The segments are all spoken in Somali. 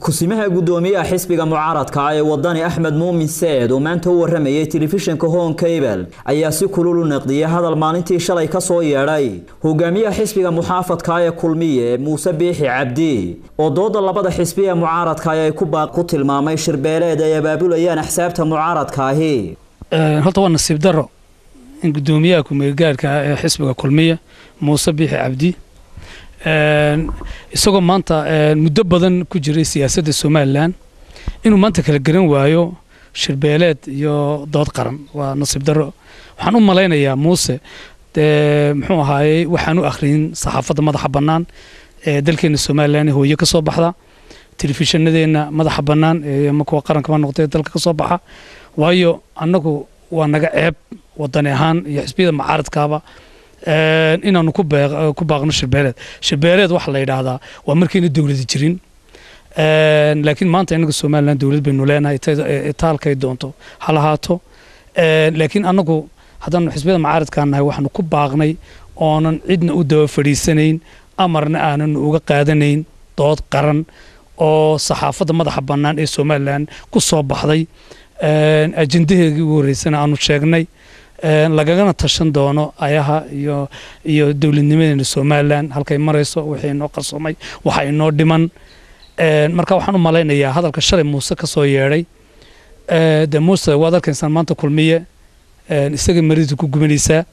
kusimaha gudoomiyaha xisbiga mucaaradka ee wadani Axmed Muumin Said oo maanta u waramayay telefishinka Home Cable ayaa si kulul u naqdiyay hadal maalintii shalay ka soo yeedhay hogaamiyaha xisbiga muxaafadka ee Kulmiye Muuse Biixi Cabdi oo dooda labada xisbi ee mucaaradka ay ku tilmaamay shirbeeleed ay abaabulayaan axsaabta mucaaradka ahi halta waa nasiib daro in gudoomiyaha ku-meelgaarka ee xisbiga Kulmiye Muuse Biixi Cabdi isagoo maanta muddo badan ku jiray siyaasadda Soomaaliland inuu maanta kala garan waayo shirbeeleed iyo dood qaran waa nasiib daro waxaan u maleynayaa Muuse muxuu ahaayay waxaan u akhriin saxaafadda madaxa bannaan ee dalkeena Soomaaliland hooyo ka soo baxda telefishinnadeena madaxa bannaan ee kuwa qaranka ma noqday dalka ka soo baxa waayo annagu waa naga ceeb wadani ahaan iyo xisbiyada mucaaradkaaba inaanu ku baaqno shirbeeleed waxa la yiraahdaa waa markayna dawlad jirin laakiin maanta inaga Soomaaliland dawlad baynu leenahay taalkay doonto halahaato laakiin anagu haddana xisbiyada mucaaradka nahay waxaanu ku baaqnay oonan cidna u daba fadhiisanayn amarna aanan uga qaadanayn dood qaran oo saxaafadda madaxa bannaan ee Soomaaliland ku soo baxday ajendaheedii ugu horeysana aanu sheegnay lagagana tashan doono ayaha iyo dawladnimadeena Soomaaliland halkay marayso wixii noo qarsoomay waxa inoo dhiman marka waxaan u maleynayaa hadalka shalay Muuse ka soo yeeray Muuse waa dalkeensan maanta Kulmiye isaga maridu ku gubanaysa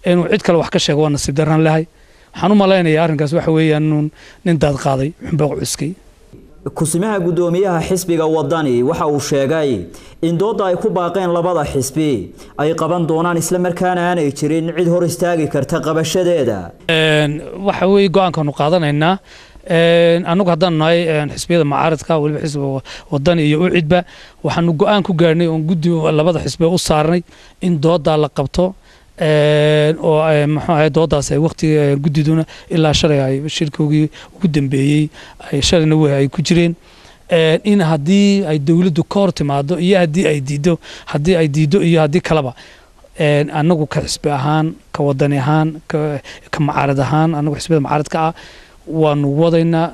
inuu cid kale wax ka sheego waa nasiib daran lahay waxaan u maleynayaa arrinkaas waxa weeyaan nin daad qaaday xubin cuskay kusimaha gudoomiyaha xisbiga wadani waxa uu sheegay in dooda ay ku baaqeen labada xisbi ay qaban doonaan isla markaana aanay jirin cid hor istaagi karta qabashadeeda waxa weey go'aankan u qaadanaynaa anagu haddaan nahay xisbiyada mucaaradka waliba xisbiga wadani iyo u cidba waxaanu go'aan ku gaarnay oo guddi labada xisbi u saarnay in dooda la qabto oo muxuu ahayd doodaas ay waqti gudiduna ilaa shalay ay shirkoogii ugu dambeeyay ay shalayna ay ku jireen in haddii ay dawladdu ka hor timaado iyo haddii ay diido iyo haddii kaleba anagu ka xisbi ahaan ka wadani ahaan ka mucaarad ahaan anagu xisbiyada mucaaradka ah waanu wadaynaa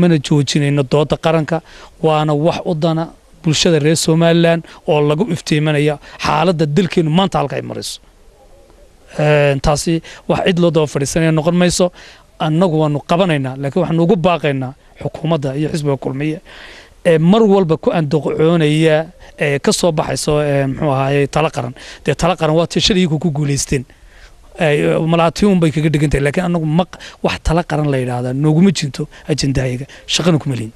mana joojinayno dooda qaranka waana wax u dana bulshada reer Soomaaliland oo lagu iftiimanaya xaaladda dalkeenu maanta halka ay marayso taasi wax cid loo daba fadhiisanaya noqon mayso annagu waanu qabanaynaa laakiin waxaanu ugu baaqaynaa xukuumadda iyo xisbiga Kulmiye mar walba ku andacoonaya ka soo baxayso muxuu ahaayay tala qaran tala qaran waa tashadii ku guuleysteen malaatiyoon bay kaga dhigantay laakiin annagu wax tala qaran la yiraahdo nooguma jinto ajendaayga shaqana kuma leeyin